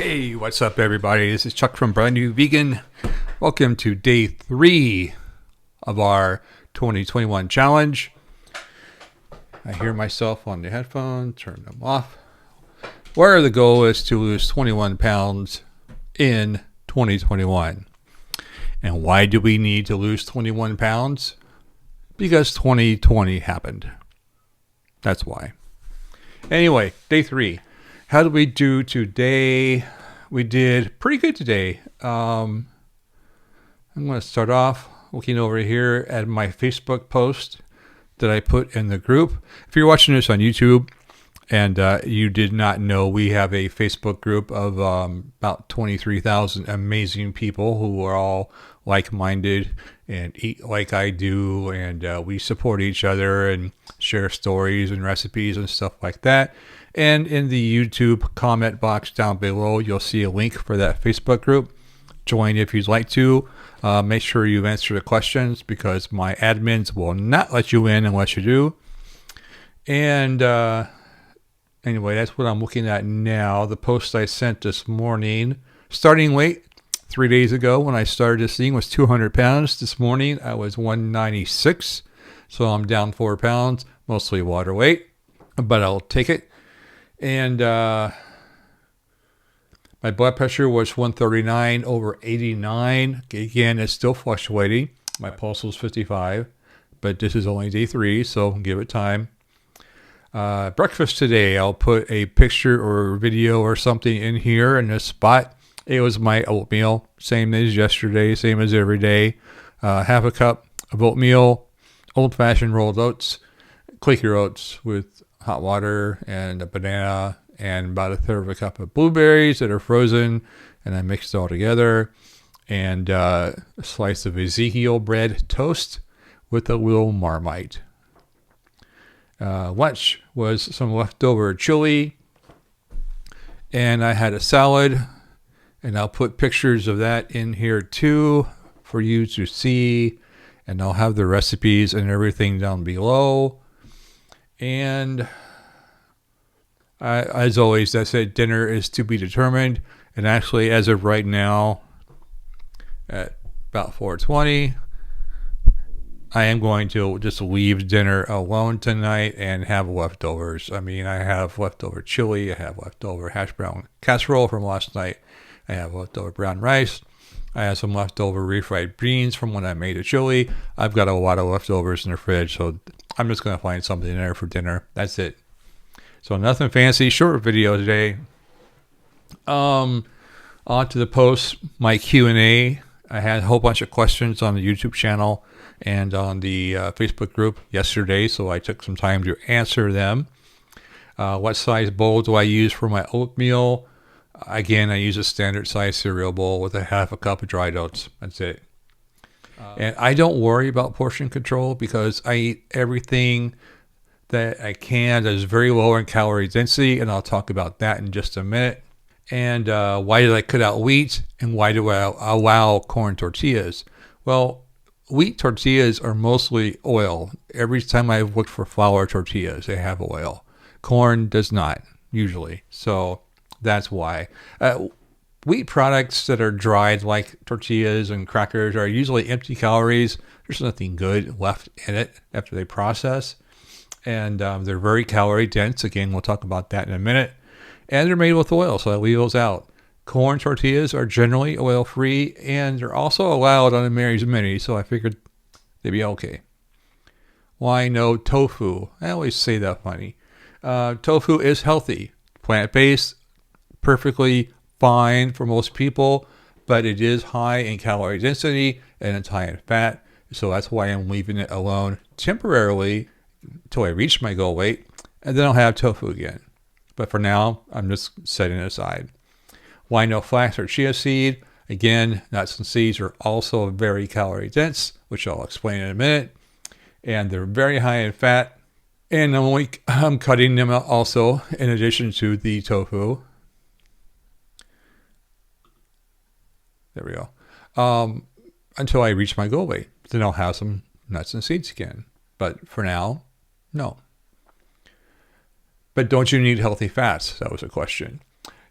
Hey, what's up, everybody? This is Chuck from Brand New Vegan. Welcome to day 3 of our 2021 challenge. I hear myself on the headphone, turn them off. Where the goal is to lose 21 pounds in 2021. And why do we need to lose 21 pounds? Because 2020 happened. That's why. Anyway, day 3. How did we do today? We did pretty good today. I'm going to start off looking over here at my Facebook post that I put in the group. If you're watching this on YouTube and you did not know, we have a Facebook group of about 23,000 amazing people who are all like-minded and eat like I do, and we support each other and share stories and recipes and stuff like that. And in the YouTube comment box down below, you'll see a link for that Facebook group. Join if you'd like to. Make sure you answer the questions because my admins will not let you in unless you do. And anyway, that's what I'm looking at now. The post I sent this morning. Starting weight 3 days ago when I started this thing was 200 pounds. This morning I was 196. So I'm down 4 pounds, mostly water weight, but I'll take it. And my blood pressure was 139 over 89. Again, it's still fluctuating. My pulse was 55, but this is only day 3, so give it time. Breakfast today, I'll put a picture or video or something in here in this spot. It was my oatmeal, same as yesterday, same as every day. Half a cup of oatmeal, old-fashioned rolled oats, Quaker oats with hot water and a banana and about 1/3 of a cup of blueberries that are frozen, and I mixed it all together, and a slice of Ezekiel bread toast with a little Marmite. Lunch was some leftover chili, and I had a salad, and I'll put pictures of that in here too for you to see, and I'll have the recipes and everything down below. And as always, that's it. Dinner is to be determined. And actually, as of right now, at about 4:20, I am going to just leave dinner alone tonight and have leftovers. I mean, I have leftover chili. I have leftover hash brown casserole from last night. I have leftover brown rice. I have some leftover refried beans from when I made a chili. I've got a lot of leftovers in the fridge, so I'm just going to find something in there for dinner. That's it. So nothing fancy. Short video today. On to the post, my Q&A. I had a whole bunch of questions on the YouTube channel and on the Facebook group yesterday, so I took some time to answer them. What size bowl do I use for my oatmeal? Again, I use a standard size cereal bowl with a half a cup of dried oats. That's it. And I don't worry about portion control because I eat everything that I can that is very low in calorie density, and I'll talk about that in just a minute. And why did I cut out wheat, and why do I allow corn tortillas? Well, wheat tortillas are mostly oil. Every time I've looked for flour tortillas, they have oil. Corn does not, usually. So that's why. Wheat products that are dried, like tortillas and crackers, are usually empty calories. There's nothing good left in it after they process. And they're very calorie dense. Again, we'll talk about that in a minute. And they're made with oil, so I leave those out. Corn tortillas are generally oil-free, and they're also allowed on a Mary's Mini, so I figured they'd be okay. Why no tofu? I always say that funny. Tofu is healthy. Plant-based, perfectly fine for most people, but it is high in calorie density, and it's high in fat, so that's why I'm leaving it alone temporarily until I reach my goal weight, and then I'll have tofu again. But for now, I'm just setting it aside. Why no flax or chia seed? Again, nuts and seeds are also very calorie dense, which I'll explain in a minute. And they're very high in fat. And I'm cutting them out also in addition to the tofu. There we go. Until I reach my goal weight. Then I'll have some nuts and seeds again. But for now, no. But don't you need healthy fats? That was a question.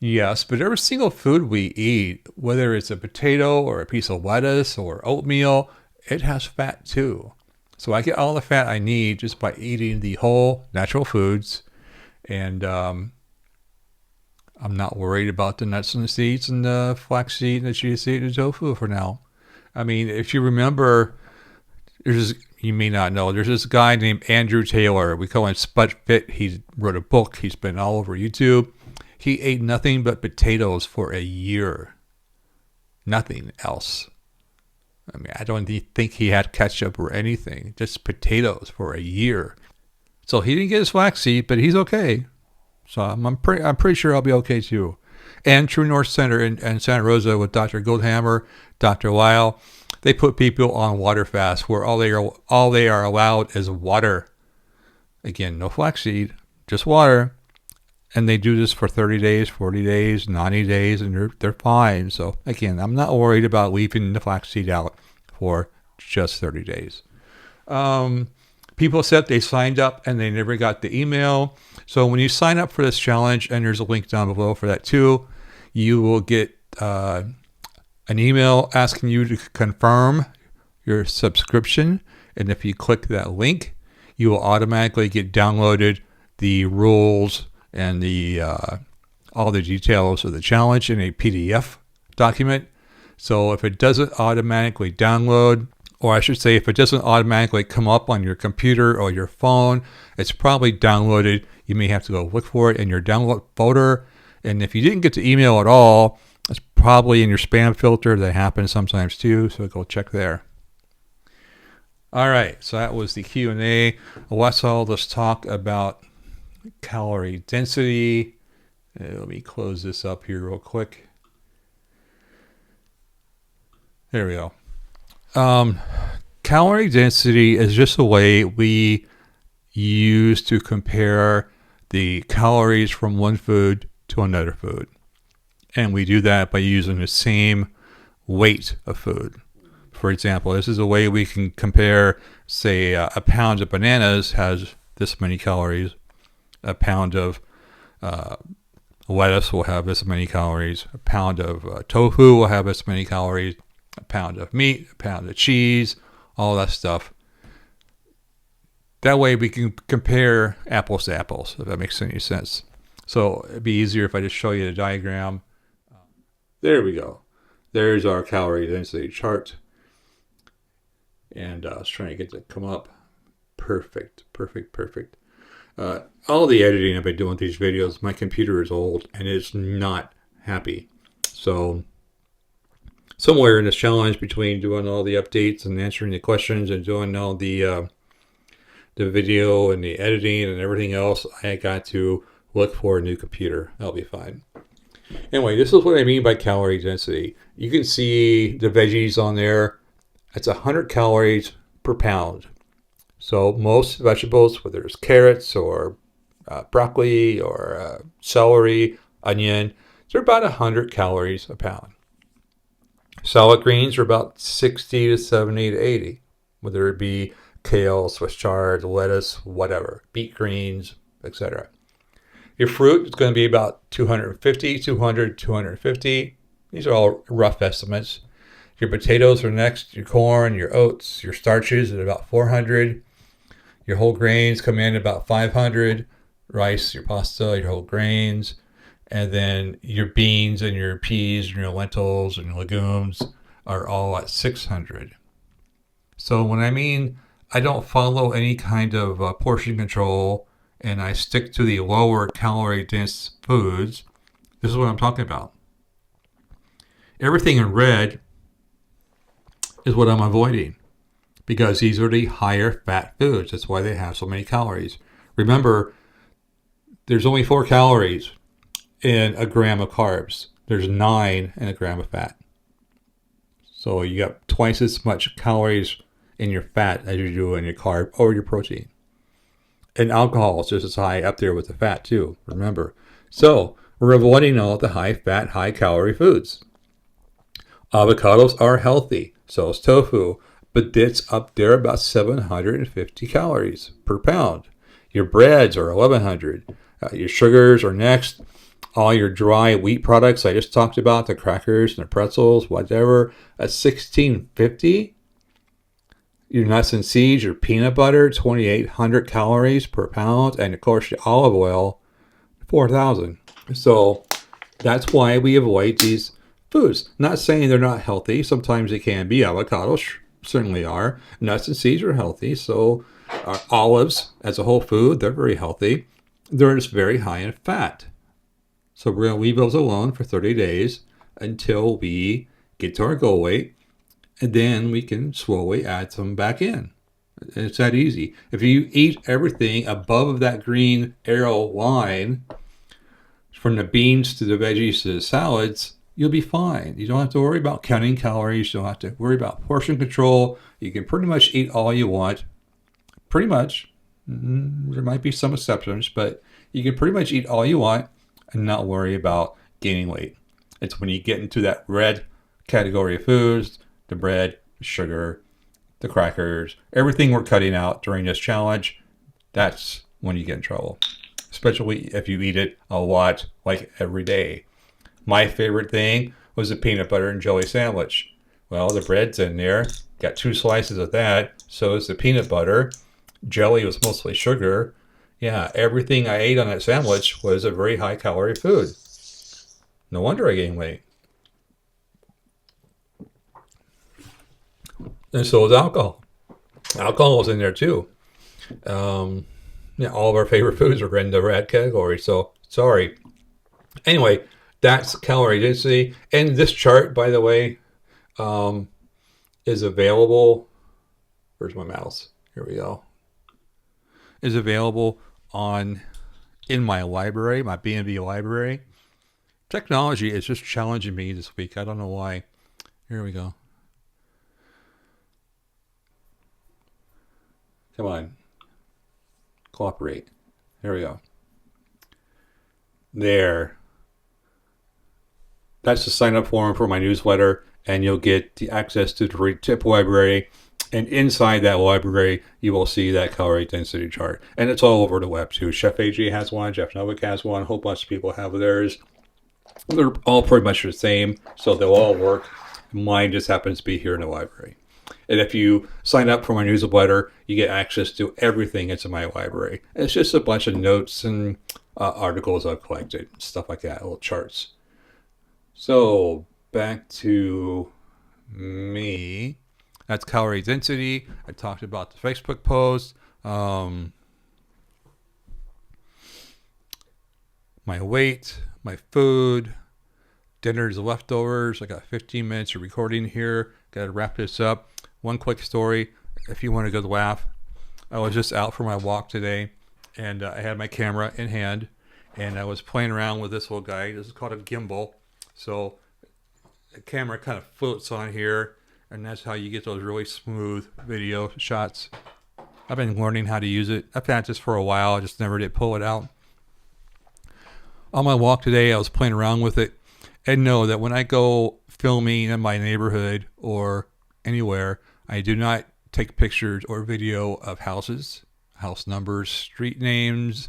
Yes, but every single food we eat, whether it's a potato or a piece of lettuce or oatmeal, it has fat too. So I get all the fat I need just by eating the whole natural foods. And I'm not worried about the nuts and the seeds and the flaxseed and the chia seed and the tofu for now. I mean, if you remember, you may not know, there's this guy named Andrew Taylor. We call him Spud Fit. He wrote a book. He's been all over YouTube. He ate nothing but potatoes for a year. Nothing else. I mean, I don't think he had ketchup or anything. Just potatoes for a year. So he didn't get his flaxseed, but he's okay. So I'm pretty sure I'll be okay too. And True North Center in Santa Rosa with Dr. Goldhammer, Dr. Lyle, they put people on water fast where all they are allowed is water. Again, no flaxseed, just water. And they do this for 30 days, 40 days, 90 days, and they're fine. So again, I'm not worried about leaving the flaxseed out for just 30 days. People said they signed up and they never got the email. So when you sign up for this challenge, and there's a link down below for that too, you will get an email asking you to confirm your subscription. And if you click that link, you will automatically get downloaded the rules and the all the details of the challenge in a PDF document. So if it doesn't automatically download, or I should say if it doesn't automatically come up on your computer or your phone, it's probably downloaded. You may have to go look for it in your download folder. And if you didn't get the email at all, it's probably in your spam filter. That happens sometimes too, so go check there. All right, so that was the Q&A. Let's talk about calorie density. Let me close this up here real quick. There we go. Calorie density is just a way we use to compare the calories from one food to another food. And we do that by using the same weight of food. For example, this is a way we can compare, say, a pound of bananas has this many calories. A pound of lettuce will have this many calories. A pound of tofu will have this many calories. A pound of meat, a pound of cheese, all that stuff. That way we can compare apples to apples, if that makes any sense. So it'd be easier if I just show you the diagram. There we go. There's our calorie density chart. And I was trying to get it to come up. Perfect. All the editing I've been doing with these videos, my computer is old and it's not happy. So somewhere in this challenge between doing all the updates and answering the questions and doing all the video and the editing and everything else, I got to look for a new computer. That'll be fine. Anyway, this is what I mean by calorie density. You can see the veggies on there. It's 100 calories per pound. So most vegetables, whether it's carrots or broccoli or celery, onion, they're about 100 calories a pound. Salad greens are about 60 to 70 to 80, whether it be kale, Swiss chard, lettuce, whatever, beet greens, etc. Your fruit is going to be about 250, 200, 250. These are all rough estimates. Your potatoes are next, your corn, your oats, your starches at about 400. Your whole grains come in about 500. Rice, your pasta, your whole grains. And then your beans and your peas and your lentils and your legumes are all at 600. So when I mean I don't follow any kind of portion control and I stick to the lower calorie dense foods, this is what I'm talking about. Everything in red is what I'm avoiding because these are the higher fat foods. That's why they have so many calories. Remember, there's only 4 calories in a gram of carbs. There's 9 in a gram of fat. So you got twice as much calories in your fat as you do in your carb or your protein. And alcohol is just as high up there with the fat too, remember. So we're avoiding all the high fat, high calorie foods. Avocados are healthy, so is tofu, but it's up there about 750 calories per pound. Your breads are 1,100. Your sugars are next. All your dry wheat products I just talked about, the crackers and the pretzels, whatever, at $16.50. Your nuts and seeds, your peanut butter, 2,800 calories per pound, and of course your olive oil, 4,000. So that's why we avoid these foods. Not saying they're not healthy. Sometimes they can be. Avocados certainly are. Nuts and seeds are healthy. So olives as a whole food, they're very healthy. They're just very high in fat. So we're going to leave those alone for 30 days until we get to our goal weight. And then we can slowly add some back in. It's that easy. If you eat everything above that green arrow line, from the beans to the veggies to the salads, you'll be fine. You don't have to worry about counting calories. You don't have to worry about portion control. You can pretty much eat all you want. Pretty much. There might be some exceptions, but you can pretty much eat all you want and not worry about gaining weight. It's when you get into that red category of foods, the bread, the sugar, the crackers, everything we're cutting out during this challenge, that's when you get in trouble. Especially if you eat it a lot, like every day. My favorite thing was a peanut butter and jelly sandwich. Well, the bread's in there. Got 2 slices of that. So is the peanut butter. Jelly was mostly sugar. Yeah, everything I ate on that sandwich was a very high calorie food. No wonder I gained weight. And so was alcohol. Alcohol was in there too. Yeah, all of our favorite foods are in the red category. So sorry. Anyway, that's calorie density. And this chart, by the way, is available. Where's my mouse? Here we go. Is available in my library, my BNV library. Technology is just challenging me this week. I don't know why. Here we go. Come on. Cooperate. There we go. There. That's the sign up form for my newsletter, and you'll get the access to the free tip library. And inside that library, you will see that calorie density chart. And it's all over the web too. Chef AJ has one, Jeff Novick has one, a whole bunch of people have theirs. They're all pretty much the same, so they'll all work. Mine just happens to be here in the library. And if you sign up for my newsletter, you get access to everything that's in my library. It's just a bunch of notes and articles I've collected, stuff like that, little charts. So back to me. That's calorie density. I talked about the Facebook post. My weight, my food, dinner's leftovers. I got 15 minutes of recording here. Got to wrap this up. One quick story, if you want a good laugh. I was just out for my walk today, and I had my camera in hand, and I was playing around with this little guy. This is called a gimbal. So the camera kind of floats on here, and that's how you get those really smooth video shots. I've been learning how to use it. I've had this for a while. I just never did pull it out. On my walk today, I was playing around with it, and know that when I go filming in my neighborhood or anywhere, I do not take pictures or video of houses, house numbers, street names,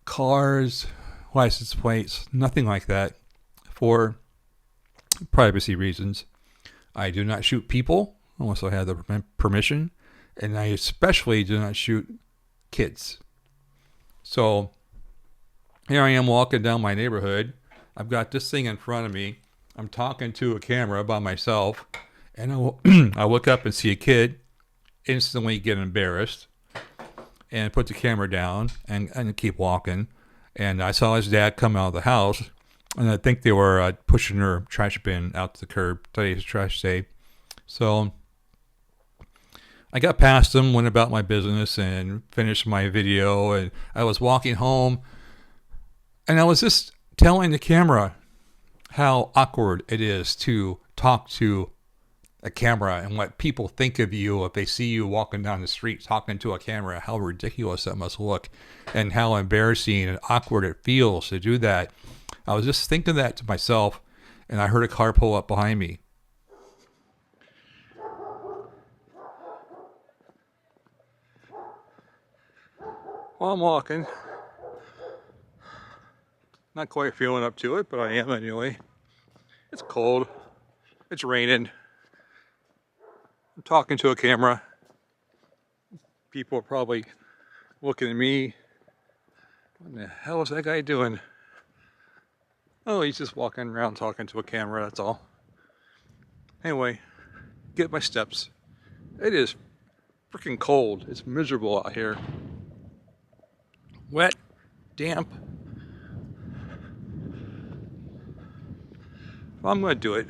cars, license plates, nothing like that, for privacy reasons. I do not shoot people unless I have the permission, and I especially do not shoot kids. So here I am walking down my neighborhood. I've got this thing in front of me. I'm talking to a camera by myself, and I look up and see a kid instantly get embarrassed and put the camera down and keep walking. And I saw his dad come out of the house, and I think they were pushing their trash bin out to the curb. Today's trash day. So I got past them, went about my business, and finished my video. And I was walking home, and I was just telling the camera how awkward it is to talk to a camera and what people think of you if they see you walking down the street talking to a camera, how ridiculous that must look and how embarrassing and awkward it feels to do that. I was just thinking that to myself, and I heard a car pull up behind me. While I'm walking, Not quite feeling up to it, but I am anyway. It's cold. It's raining. I'm talking to a camera. People are probably looking at me. What the hell is that guy doing? Oh, he's just walking around talking to a camera, that's all. Anyway, get my steps. It is freaking cold. It's miserable out here. Wet, damp. Well, I'm going to do it.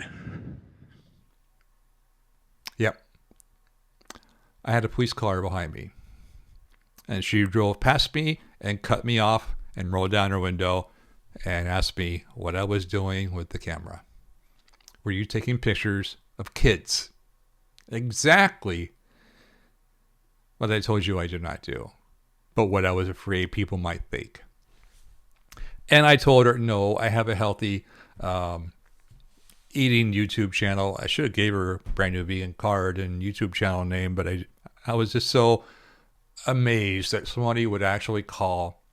Yep. I had a police car behind me. And she drove past me and cut me off and rolled down her window and asked me what I was doing with the camera. Were you taking pictures of kids? Exactly what I told you I did not do, but what I was afraid people might think. And I told her, no, I have a healthy eating YouTube channel. I should have gave her a brand new vegan card and YouTube channel name, but I was just so amazed that somebody would actually call.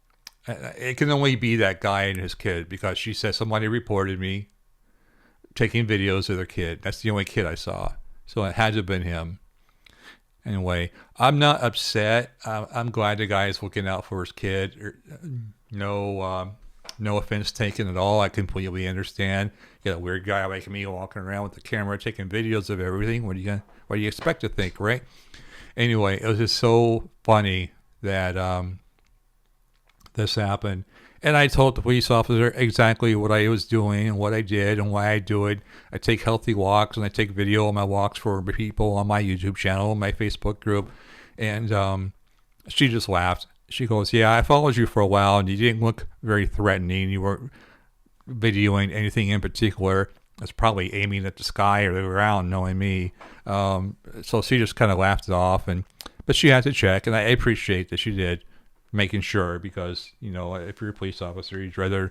It can only be that guy and his kid, because she said somebody reported me taking videos of their kid. That's the only kid I saw. So it had to have been him. Anyway, I'm not upset. I'm glad the guy is looking out for his kid. No offense taken at all. I completely understand. You got a weird guy like me walking around with the camera taking videos of everything. What do you expect to think, right? Anyway, it was just so funny that this happened. And I told the police officer exactly what I was doing and what I did and why I do it. I take healthy walks, and I take video of my walks for people on my YouTube channel, my Facebook group. And she just laughed. She goes, yeah, I followed you for a while, and you didn't look very threatening. You weren't videoing anything in particular. It's probably aiming at the sky or the ground, knowing me. So she just kind of laughed it off. But she had to check, and I appreciate that she did, making sure, because, you know, if you're a police officer, you'd rather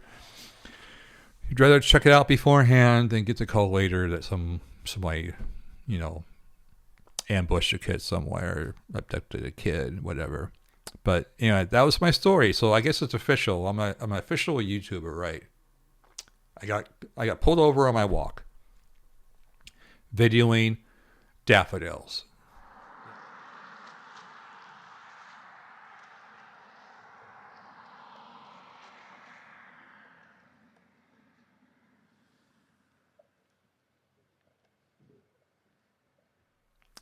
check it out beforehand than get the call later that somebody, you know, ambushed a kid somewhere, abducted a kid, whatever. But, you know, that was my story. So I guess it's official. I'm an official YouTuber, right? I got pulled over on my walk, videoing daffodils.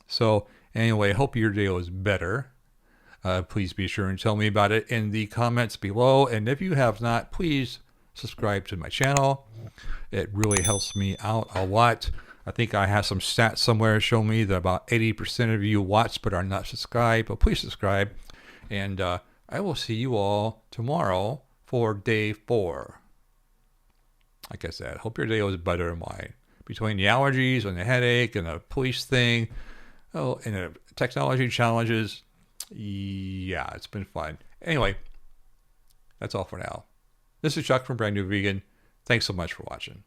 So anyway, I hope your day was better. Please be sure and tell me about it in the comments below. And if you have not, please subscribe to my channel. It really helps me out a lot. I think I have some stats somewhere show me that about 80% of you watch but are not subscribed. But please subscribe. And I will see you all tomorrow for day 4. Like I said, hope your day was better than mine. Between the allergies and the headache and the police thing, and the technology challenges, yeah, it's been fun. Anyway, that's all for now. This is Chuck from Brand New Vegan. Thanks so much for watching.